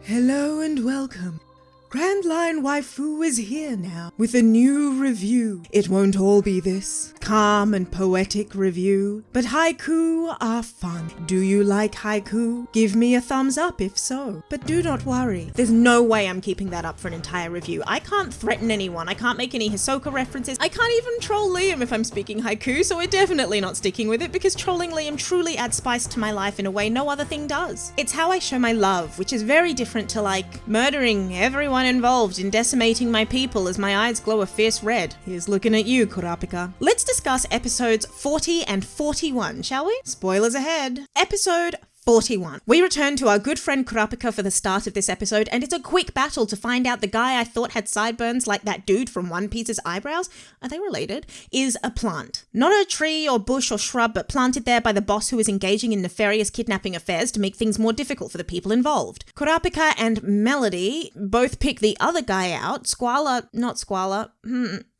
Hello and welcome. Grand Line Waifu is here now with a new review. It won't all be this calm and poetic review, but haiku are fun. Do you like haiku? Give me a thumbs up if so. But do not worry, there's no way I'm keeping that up for an entire review. I can't threaten anyone, I can't make any Hisoka references, I can't even troll Liam if I'm speaking haiku, so we're definitely not sticking with it because trolling Liam truly adds spice to my life in a way no other thing does. It's how I show my love, which is very different to like murdering everyone involved in decimating my people as my eyes glow a fierce red. Here's looking at you, Kurapika. Let's discuss episodes 40 and 41, shall we? Spoilers ahead. Episode 41. We return to our good friend Kurapika for the start of this episode, and it's a quick battle to find out the guy I thought had sideburns like that dude from One Piece's eyebrows, are they related, is a plant. Not a tree or bush or shrub, but planted there by the boss who is engaging in nefarious kidnapping affairs to make things more difficult for the people involved. Kurapika and Melody both pick the other guy out.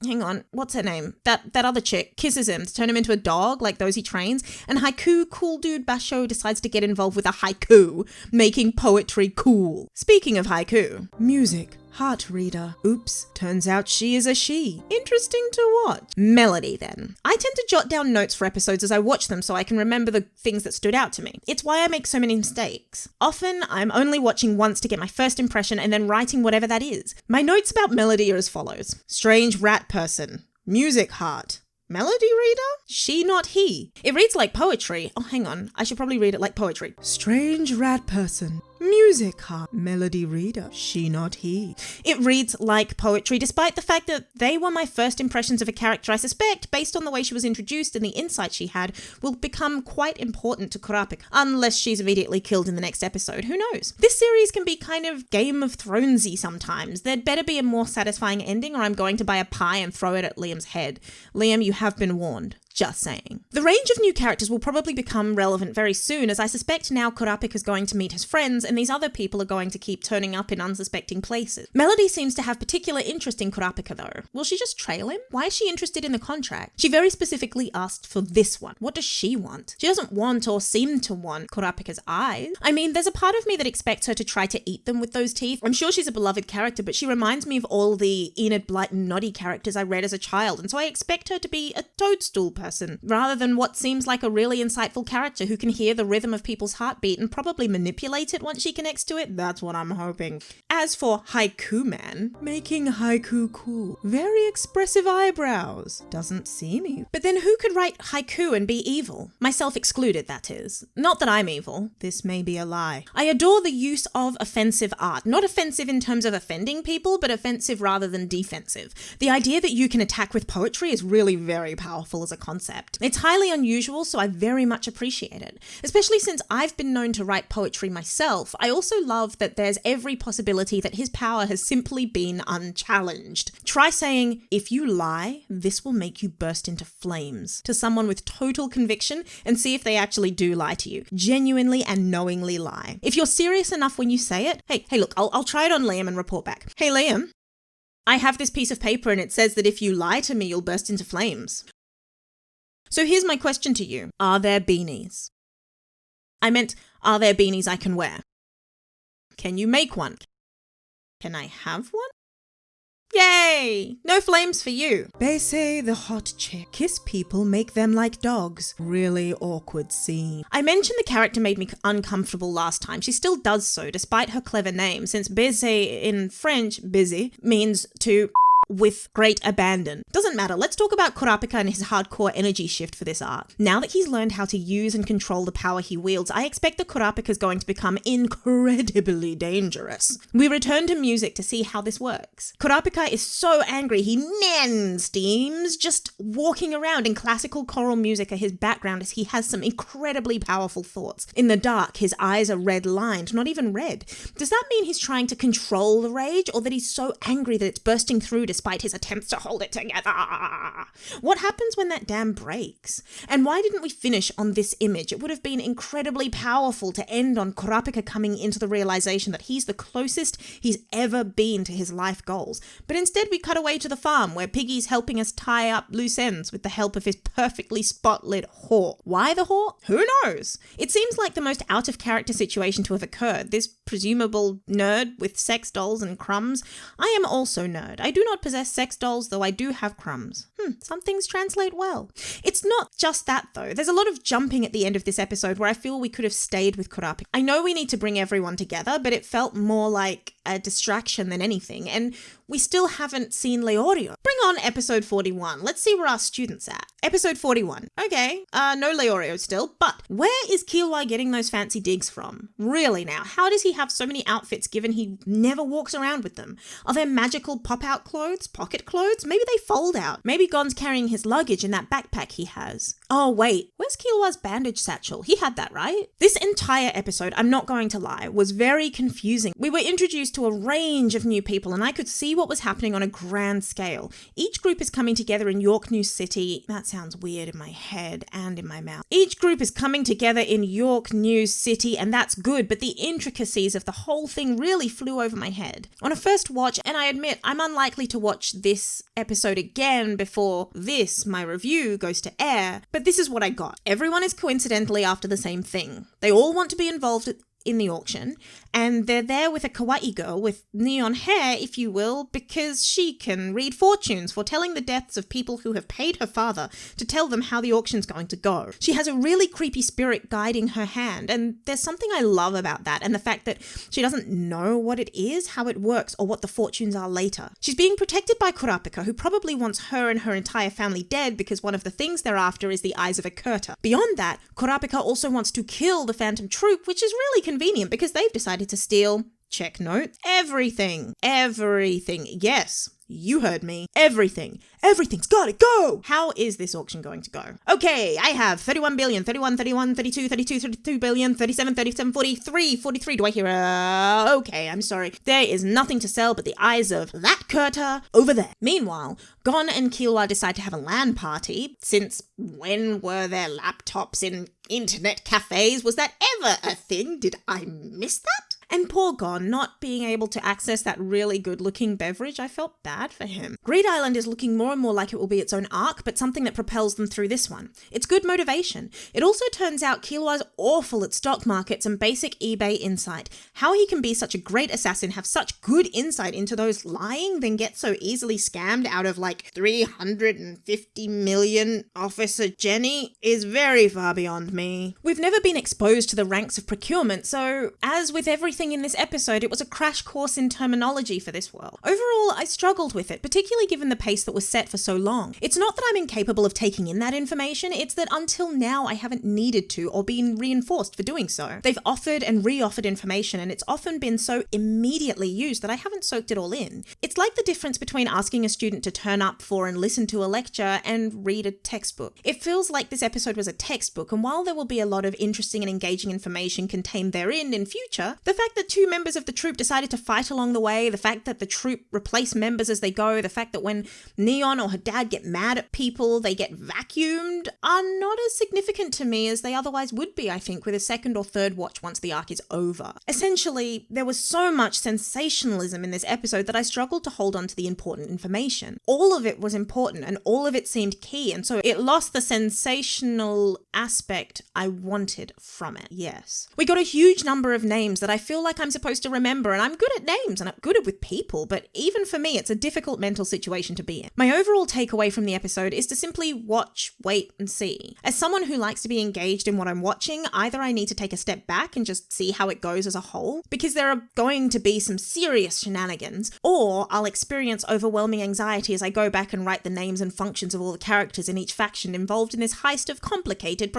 Hang on, what's her name? That other chick kisses him to turn him into a dog like those he trains, and Haiku cool dude Basho decides to get involved with a haiku, making poetry cool. Speaking of haiku, music. Heart reader. Oops, turns out she is a she. Interesting to watch. Melody then. I tend to jot down notes for episodes as I watch them so I can remember the things that stood out to me. It's why I make so many mistakes. Often, I'm only watching once to get my first impression and then writing whatever that is. My notes about Melody are as follows. Strange rat person. Music heart. Melody reader? She, not he. It reads like poetry. Oh, hang on. I should probably read it like poetry. Strange rat person. Music heart. Melody reader. She, not he. It reads like poetry, despite the fact that they were my first impressions of a character I suspect, based on the way she was introduced and the insight she had, will become quite important to Kurapika, unless she's immediately killed in the next episode. Who knows? This series can be kind of Game of Thronesy sometimes. There'd better be a more satisfying ending or I'm going to buy a pie and throw it at Liam's head. Liam, you have been warned. Just saying. The range of new characters will probably become relevant very soon, as I suspect now Kurapika is going to meet his friends and these other people are going to keep turning up in unsuspecting places. Melody seems to have particular interest in Kurapika though. Will she just trail him? Why is she interested in the contract? She very specifically asked for this one. What does she want? She doesn't want or seem to want Kurapika's eyes. I mean, there's a part of me that expects her to try to eat them with those teeth. I'm sure she's a beloved character, but she reminds me of all the Enid Blyton Noddy characters I read as a child, and so I expect her to be a toadstool person rather than what seems like a really insightful character who can hear the rhythm of people's heartbeat and probably manipulate it once she connects to it. That's what I'm hoping. As for Haiku Man, making haiku cool. Very expressive eyebrows. Doesn't seem evil. But then who could write haiku and be evil? Myself excluded, that is. Not that I'm evil. This may be a lie. I adore the use of offensive art. Not offensive in terms of offending people, but offensive rather than defensive. The idea that you can attack with poetry is really very powerful as a concept. It's highly unusual, so I very much appreciate it. Especially since I've been known to write poetry myself, I also love that there's every possibility that his power has simply been unchallenged. Try saying, if you lie, this will make you burst into flames, to someone with total conviction and see if they actually do lie to you. Genuinely and knowingly lie. If you're serious enough when you say it, hey look, I'll try it on Liam and report back. Hey Liam, I have this piece of paper and it says that if you lie to me, you'll burst into flames. So here's my question to you. Are there beanies? I meant, are there beanies I can wear? Can you make one? Can I have one? Yay! No flames for you. Baisei the hot chick. Kiss people, make them like dogs. Really awkward scene. I mentioned the character made me uncomfortable last time. She still does so, despite her clever name, since Baisei in French, busy, means to with great abandon. Doesn't matter, let's talk about Kurapika and his hardcore energy shift for this arc. Now that he's learned how to use and control the power he wields, I expect that Kurapika is going to become incredibly dangerous. We return to music to see how this works. Kurapika is so angry he steams, just walking around in classical choral music are his background as he has some incredibly powerful thoughts. In the dark, his eyes are red-lined, not even red. Does that mean he's trying to control the rage, or that he's so angry that it's bursting through to despite his attempts to hold it together. What happens when that dam breaks? And why didn't we finish on this image? It would have been incredibly powerful to end on Kurapika coming into the realization that he's the closest he's ever been to his life goals. But instead we cut away to the farm where Piggy's helping us tie up loose ends with the help of his perfectly spot-lit whore. Why the whore? Who knows? It seems like the most out-of-character situation to have occurred. This presumable nerd with sex dolls and crumbs. I am also nerd. I do not possess sex dolls, though I do have crumbs. Some things translate well. It's not just that, though. There's a lot of jumping at the end of this episode where I feel we could have stayed with Kurapika. I know we need to bring everyone together, but it felt more like a distraction than anything, and we still haven't seen Leorio. Bring on episode 41. Let's see where our student's at. Episode 41. Okay, no Leorio still, but where is Killua getting those fancy digs from? Really now, how does he have so many outfits given he never walks around with them? Are there magical pop-out clothes, pocket clothes? Maybe they fold out. Maybe Gon's carrying his luggage in that backpack he has. Oh wait, where's Killua's bandage satchel? He had that, right? This entire episode, I'm not going to lie, was very confusing. We were introduced to a range of new people and I could see what was happening on a grand scale. Each group is coming together in York New City. That sounds weird in my head and in my mouth. Each group is coming together in York New City, and that's good, but the intricacies of the whole thing really flew over my head. On a first watch, and I admit I'm unlikely to watch this episode again before this, my review, goes to air, but this is what I got. Everyone is coincidentally after the same thing. They all want to be involved in the auction, and they're there with a kawaii girl with neon hair, if you will, because she can read fortunes, foretelling the deaths of people who have paid her father to tell them how the auction's going to go. She has a really creepy spirit guiding her hand, and there's something I love about that, and the fact that she doesn't know what it is, how it works, or what the fortunes are later. She's being protected by Kurapika, who probably wants her and her entire family dead because one of the things they're after is the eyes of a Kurta. Beyond that, Kurapika also wants to kill the Phantom Troupe, which is really convenient because they've decided to steal, check note, everything. Everything. Yes, you heard me. Everything. Everything's gotta go! How is this auction going to go? Okay, I have 31 billion, 31, 31, 32, 32, 32 billion, 37, 37, 43, 43. Do I hear okay, I'm sorry. There is nothing to sell but the eyes of that Kurta over there. Meanwhile, Gon and Killua decide to have a LAN party. Since when were there laptops in internet cafes? Was that ever a thing? Did I miss that? And poor Gon, not being able to access that really good-looking beverage, I felt bad for him. Greed Island is looking more and more like it will be its own arc, but something that propels them through this one. It's good motivation. It also turns out Killua's awful at stock markets and basic eBay insight. How he can be such a great assassin, have such good insight into those lying, then get so easily scammed out of like 350 million, Officer Jenny, is very far beyond me. We've never been exposed to the ranks of procurement, so as with everything in this episode, it was a crash course in terminology for this world. Overall, I struggled with it, particularly given the pace that was set for so long. It's not that I'm incapable of taking in that information, it's that until now I haven't needed to or been reinforced for doing so. They've offered and re-offered information, and it's often been so immediately used that I haven't soaked it all in. It's like the difference between asking a student to turn up for and listen to a lecture and read a textbook. It feels like this episode was a textbook, and while there will be a lot of interesting and engaging information contained therein in future, the fact that two members of the troupe decided to fight along the way, the fact that the troupe replace members as they go, the fact that when Neon or her dad get mad at people, they get vacuumed, are not as significant to me as they otherwise would be, I think, with a second or third watch once the arc is over. Essentially, there was so much sensationalism in this episode that I struggled to hold on to the important information. All of it was important and all of it seemed key, and so it lost the sensational aspect I wanted from it, yes. We got a huge number of names that I feel like I'm supposed to remember, and I'm good at names and I'm good with people, but even for me, it's a difficult mental situation to be in. My overall takeaway from the episode is to simply watch, wait, and see. As someone who likes to be engaged in what I'm watching, either I need to take a step back and just see how it goes as a whole, because there are going to be some serious shenanigans, or I'll experience overwhelming anxiety as I go back and write the names and functions of all the characters in each faction involved in this heist of complicated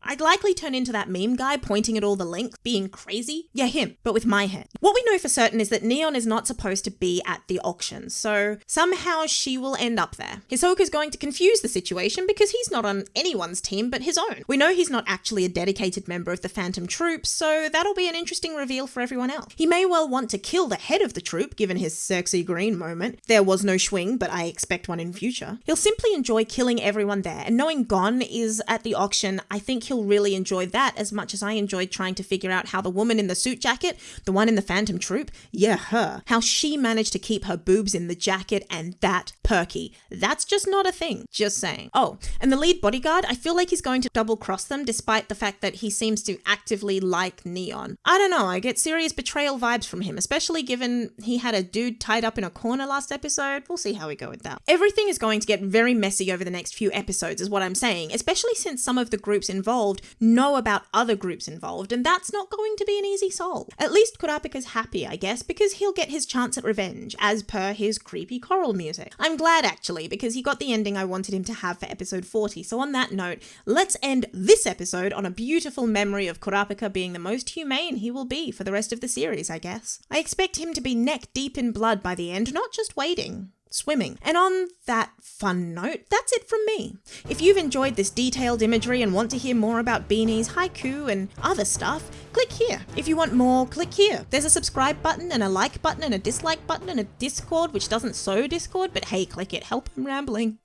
I'd likely turn into that meme guy pointing at all the links, being crazy. Yeah, Yeah, him, but with my head. What we know for certain is that Neon is not supposed to be at the auction, so somehow she will end up there. Hisoka's going to confuse the situation because he's not on anyone's team but his own. We know he's not actually a dedicated member of the Phantom Troupe, so that'll be an interesting reveal for everyone else. He may well want to kill the head of the troupe, given his sexy green moment. There was no swing, but I expect one in future. He'll simply enjoy killing everyone there, and knowing Gon is at the auction, I think he'll really enjoy that as much as I enjoyed trying to figure out how the woman in the suit jacket, the one in the Phantom Troupe, yeah, her, how she managed to keep her boobs in the jacket and that perky. That's just not a thing. Just saying. Oh, and the lead bodyguard, I feel like he's going to double cross them despite the fact that he seems to actively like Neon. I don't know, I get serious betrayal vibes from him, especially given he had a dude tied up in a corner last episode. We'll see how we go with that. Everything is going to get very messy over the next few episodes is what I'm saying, especially since some of the groups involved know about other groups involved, and that's not going to be an easy solve. At least Kurapika's happy, I guess, because he'll get his chance at revenge, as per his creepy choral music. I'm glad actually, because he got the ending I wanted him to have for episode 40, so on that note, let's end this episode on a beautiful memory of Kurapika being the most humane he will be for the rest of the series, I guess. I expect him to be neck deep in blood by the end, not just wading. Swimming. And on that fun note, that's it from me. If you've enjoyed this detailed imagery and want to hear more about beanies, haiku, and other stuff, click here. If you want more, click here. There's a subscribe button and a like button and a dislike button and a Discord, which doesn't sow Discord, but hey, click it. Help, I'm rambling.